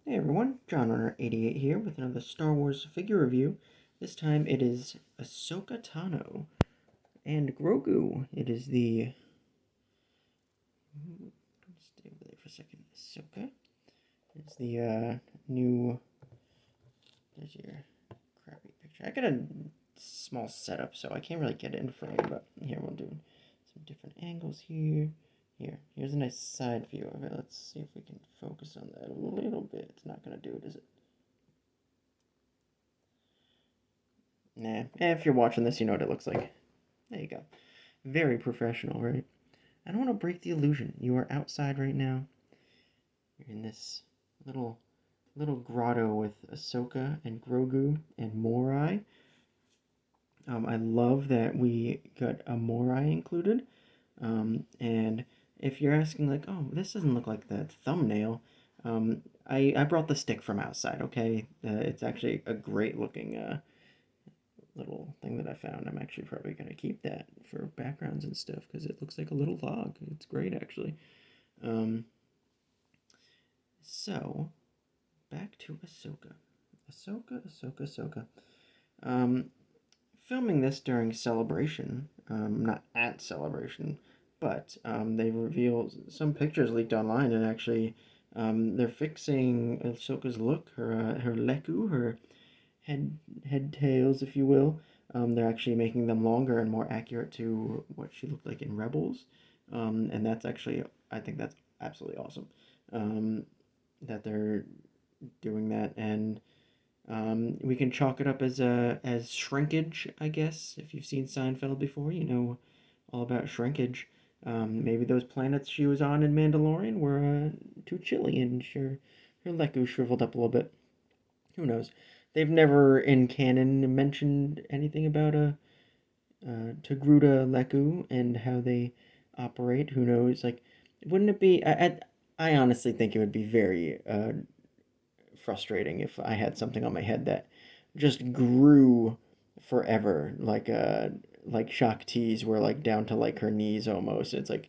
Hey everyone, John Runner 88 here with another Star Wars figure review. This time it is Ahsoka Tano and Grogu. It is the... Stay over there for a second. Ahsoka. It's the new... There's your crappy picture. I got a small setup, so I can't really get it in frame, but here we'll do some different angles here. Here's a nice side view of it. Let's see if we can focus on that a little bit. It's not going to do it, is it? Nah, if you're watching this, you know what it looks like. There you go. Very professional, right? I don't want to break the illusion. You are outside right now. You're in this little grotto with Ahsoka and Grogu and Morai. I love that we got a Morai included. And if you're asking like, oh, this doesn't look like the thumbnail, I brought the stick from outside, okay? It's actually a great looking little thing that I found. I'm actually probably going to keep that for backgrounds and stuff because it looks like a little log. It's great, actually. So, back to Ahsoka. Ahsoka. Filming this during Celebration, not at Celebration, but they revealed some pictures leaked online, and actually they're fixing Ahsoka's look, her leku, her head tails, if you will. They're actually making them longer and more accurate to what she looked like in Rebels, and that's actually, I think that's absolutely awesome that they're doing that, and we can chalk it up as shrinkage, I guess. If you've seen Seinfeld before, you know all about shrinkage. Maybe those planets she was on in Mandalorian were too chilly, and her leku shriveled up a little bit. Who knows? They've never in canon mentioned anything about a Togruta leku and how they operate. Who knows? Like, wouldn't it be? I honestly think it would be very frustrating if I had something on my head that just grew forever, like Shakti's were like down to like her knees almost. It's like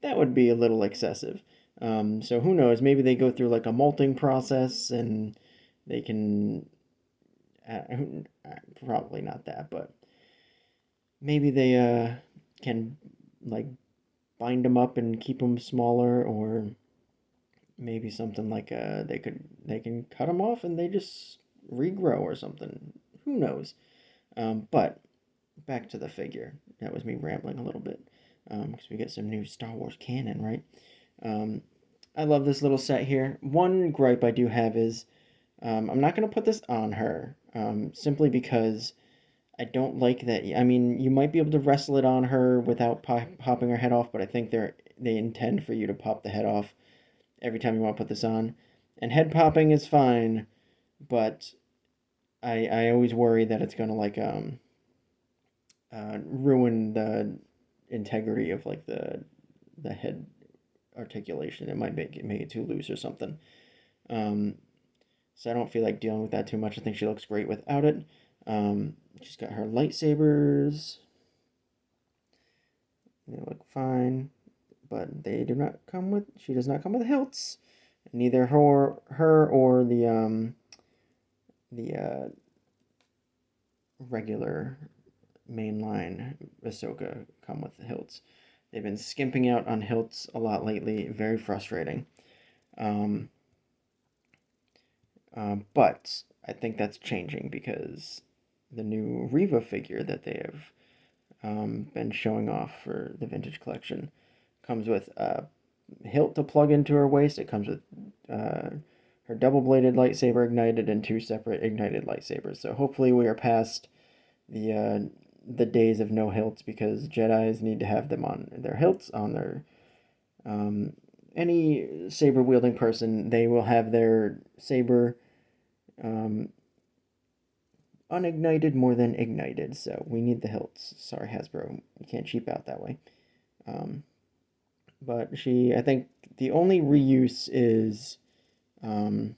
that would be a little excessive. So who knows? Maybe they go through like a molting process and they can probably not that, but maybe they can like bind them up and keep them smaller, or maybe something like they can cut them off and they just regrow or something. Who knows? But back to the figure. That was me rambling a little bit because we get some new Star Wars canon, right? I love this little set here. One gripe I do have is I'm not going to put this on her simply because I don't like that. I mean, you might be able to wrestle it on her without popping her head off, but I think they intend for you to pop the head off every time you want to put this on. And head popping is fine, but I always worry that it's going to like ruin the integrity of like the head articulation. It might make it too loose or something. So I don't feel like dealing with that too much. I think she looks great without it. She's got her lightsabers. They look fine, but they do not come with. She does not come with hilts. Neither her or the regular mainline Ahsoka come with hilts. They've been skimping out on hilts a lot lately. Very frustrating. But I think that's changing because the new Reva figure that they have been showing off for the vintage collection comes with a hilt to plug into her waist. It comes with her double-bladed lightsaber ignited and two separate ignited lightsabers. So hopefully we are past the days of no hilts, because Jedis need to have them on their hilts, on their any saber wielding person. They will have their saber unignited more than ignited, so we need the hilts. Sorry, Hasbro, you can't cheap out that way. But I think the only reuse is the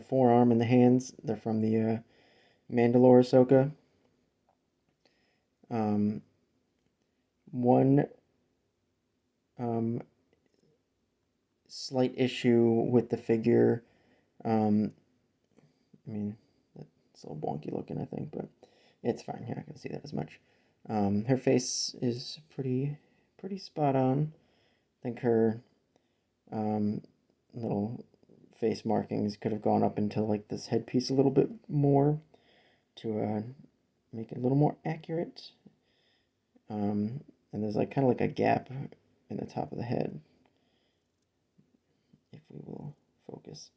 forearm and the hands. They're from the Mandalore Ahsoka. One slight issue with the figure Um, I mean, it's a little wonky looking, I think, but it's fine. You're not gonna see that as much. Her face is pretty spot on. I think her um, little face markings could have gone up into like this headpiece a little bit more to make it a little more accurate. And there's like kind of like a gap in the top of the head, if we will focus,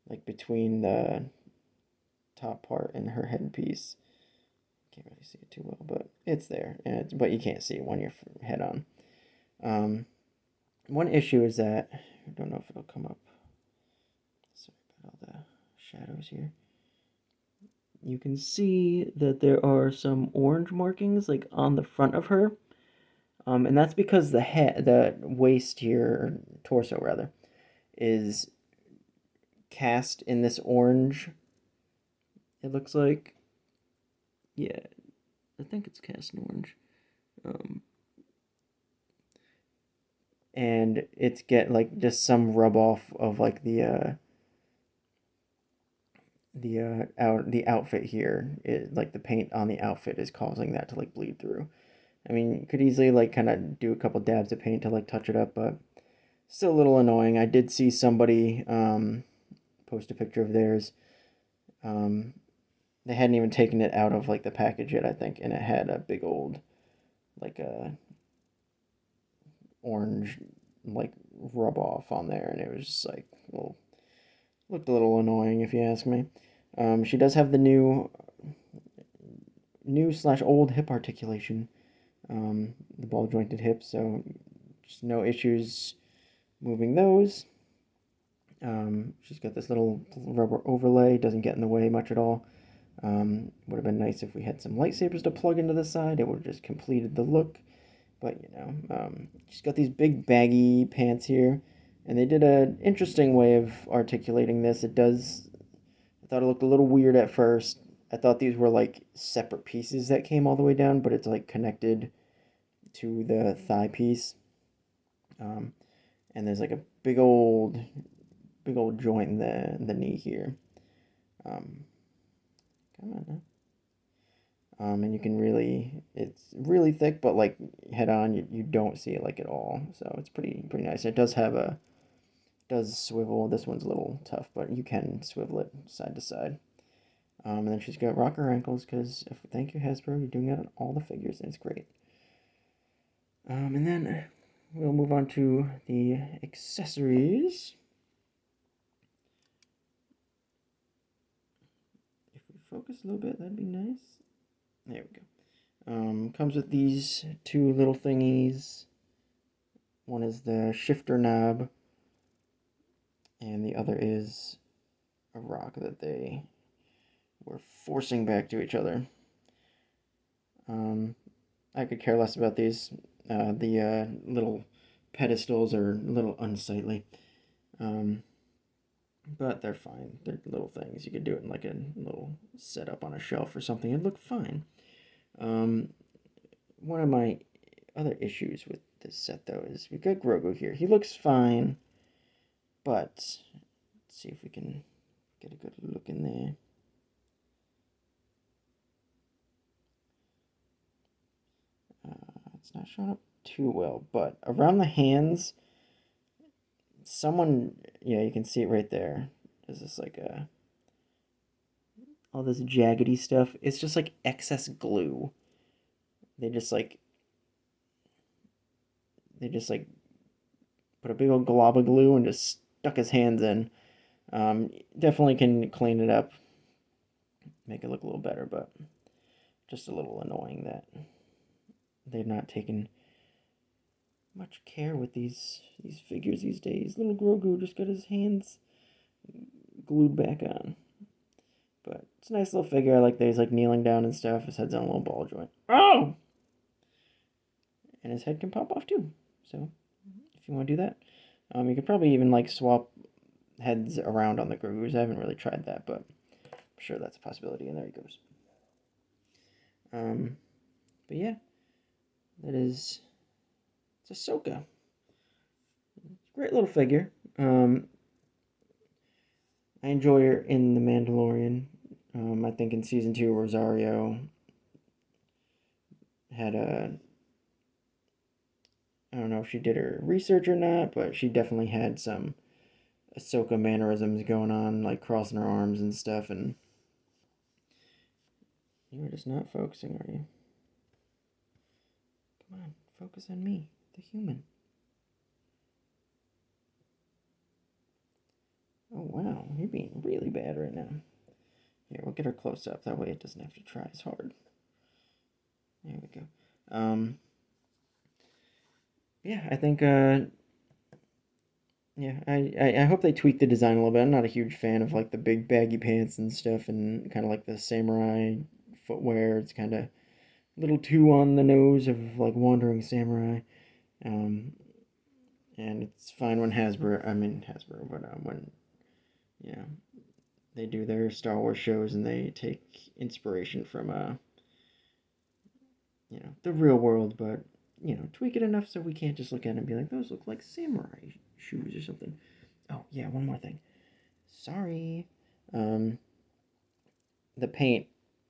like between the top part and her headpiece. Can't really see it too well, but it's there, but you can't see it when you're head on. Um, One issue is that I don't know if it'll come up. Sorry about all the shadows here. You can see that there are some orange markings like on the front of her. And that's because the waist here, or torso rather, is cast in this orange. It looks like, yeah, I think it's cast in orange. Um, and it's get like just some rub off of like the outfit here. Like the paint on the outfit is causing that to like bleed through. I mean, you could easily like kind of do a couple dabs of paint to like touch it up, but still a little annoying. I did see somebody post a picture of theirs. Um, they hadn't even taken it out of like the package yet, I think, and it had a big old like a orange like rub off on there, and it was just like looked a little annoying if you ask me. She does have the new slash old hip articulation, the ball jointed hips, so just no issues moving those. She's got this little rubber overlay, doesn't get in the way much at all. Would have been nice if we had some lightsabers to plug into the side. It would have just completed the look. But, she's got these big baggy pants here. And they did an interesting way of articulating this. I thought it looked a little weird at first. I thought these were like separate pieces that came all the way down, but it's like connected to the thigh piece. Um, and there's like a big old joint in the knee here. Um, Come on now. And you can it's really thick, but like head on, you don't see it like at all. So it's pretty nice. It does swivel. This one's a little tough, but you can swivel it side to side. And then she's got rocker ankles because thank you Hasbro, you're doing that on all the figures, and it's great. And then we'll move on to the accessories. If we focus a little bit, that'd be nice. There we go. Comes with these two little thingies. One is the shifter knob, and the other is a rock that they were forcing back to each other. I could care less about these. The little pedestals are a little unsightly, um, but they're fine. They're little things. You could do it in like a little setup on a shelf or something. It'd look fine. Um, One of my other issues with this set, though, is we got Grogu here. He looks fine, but let's see if we can get a good look in there. It's not showing up too well, but around the hands, someone, you can see it right there. There's this like all this jaggedy stuff. It's just like excess glue. They just like they just like put a big old glob of glue and just stuck his hands in. Definitely can clean it up, make it look a little better, but just a little annoying that they're not taking much care with these figures these days. Little Grogu just got his hands glued back on. But it's a nice little figure. I like that he's like kneeling down and stuff. His head's on a little ball joint. Oh! And his head can pop off too. So if you want to do that, you could probably even like swap heads around on the Grogu's. I haven't really tried that, but I'm sure that's a possibility. And there he goes. But yeah, it's Ahsoka. Great little figure. I enjoy her in The Mandalorian. I think in season 2, Rosario had a. I don't know if she did her research or not, but she definitely had some Ahsoka mannerisms going on, like crossing her arms and stuff. And you were just not focusing, are you? Come on, focus on me, the human. Oh wow, you're being really bad right now. Here, we'll get her close up. That way it doesn't have to try as hard. There we go. Yeah, I think, yeah, I hope they tweak the design a little bit. I'm not a huge fan of, like, the big baggy pants and stuff and kind of like the samurai footwear. It's kind of a little too on the nose of, like, wandering samurai. Um, and it's fine when Hasbro, but when, yeah, they do their Star Wars shows and they take inspiration from, the real world, but tweak it enough so we can't just look at it and be like, those look like samurai shoes or something. Oh yeah, one more thing. Sorry. Um, the paint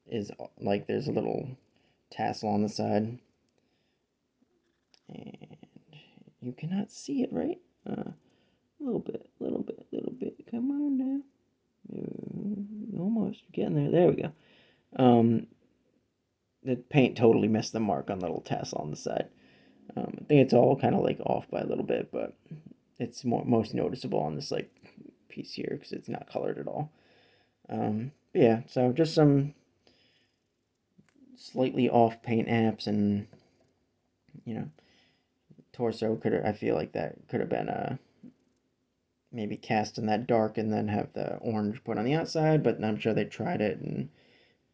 is like there's a little tassel on the side, and you cannot see it, right? A little bit, little bit, little bit. Come on now. Almost getting there. There we go. The paint totally missed the mark on the little tassel on the side. I think it's all kind of like off by a little bit, but it's most noticeable on this like piece here because it's not colored at all. Yeah, so just some slightly off paint apps, and torso I feel like that could have been maybe cast in that dark and then have the orange put on the outside, but I'm sure they tried it and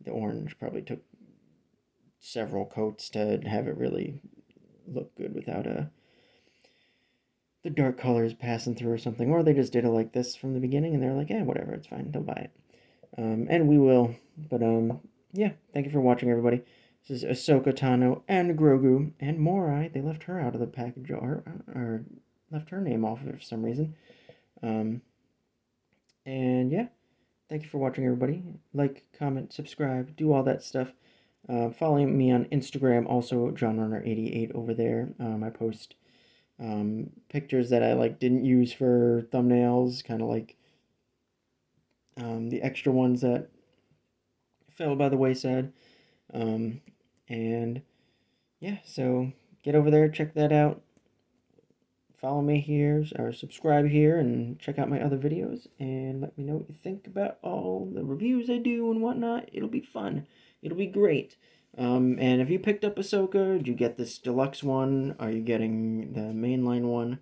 the orange probably took several coats to have it really look good without the dark colors passing through or something, or they just did it like this from the beginning and they're like, yeah, whatever, it's fine, they'll buy it. And we will. But yeah, thank you for watching, everybody. This is Ahsoka Tano and Grogu and Morai. They left her out of the package, or left her name off of it for some reason. And yeah, thank you for watching, everybody. Like, comment, subscribe, do all that stuff. Follow me on Instagram, also JohnRunner88 over there. I post pictures that I didn't use for thumbnails, kind of like the extra ones that fell by the wayside. And yeah, so get over there, check that out. Follow me here, or subscribe here, and check out my other videos, and let me know what you think about all the reviews I do and whatnot. It'll be fun. It'll be great. And if you picked up Ahsoka, did you get this deluxe one? Are you getting the mainline one?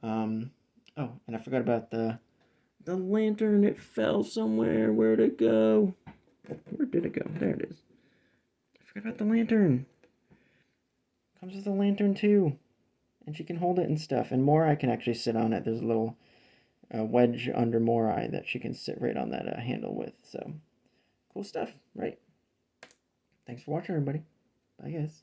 Oh, and I forgot about the lantern. It fell somewhere. Where'd it go? Where did it go? There it is. I forgot about the lantern. Comes with a lantern too. And she can hold it and stuff. And Morai can actually sit on it. There's a little wedge under Morai that she can sit right on that handle with. So, cool stuff, right? Thanks for watching, everybody. Bye, guys.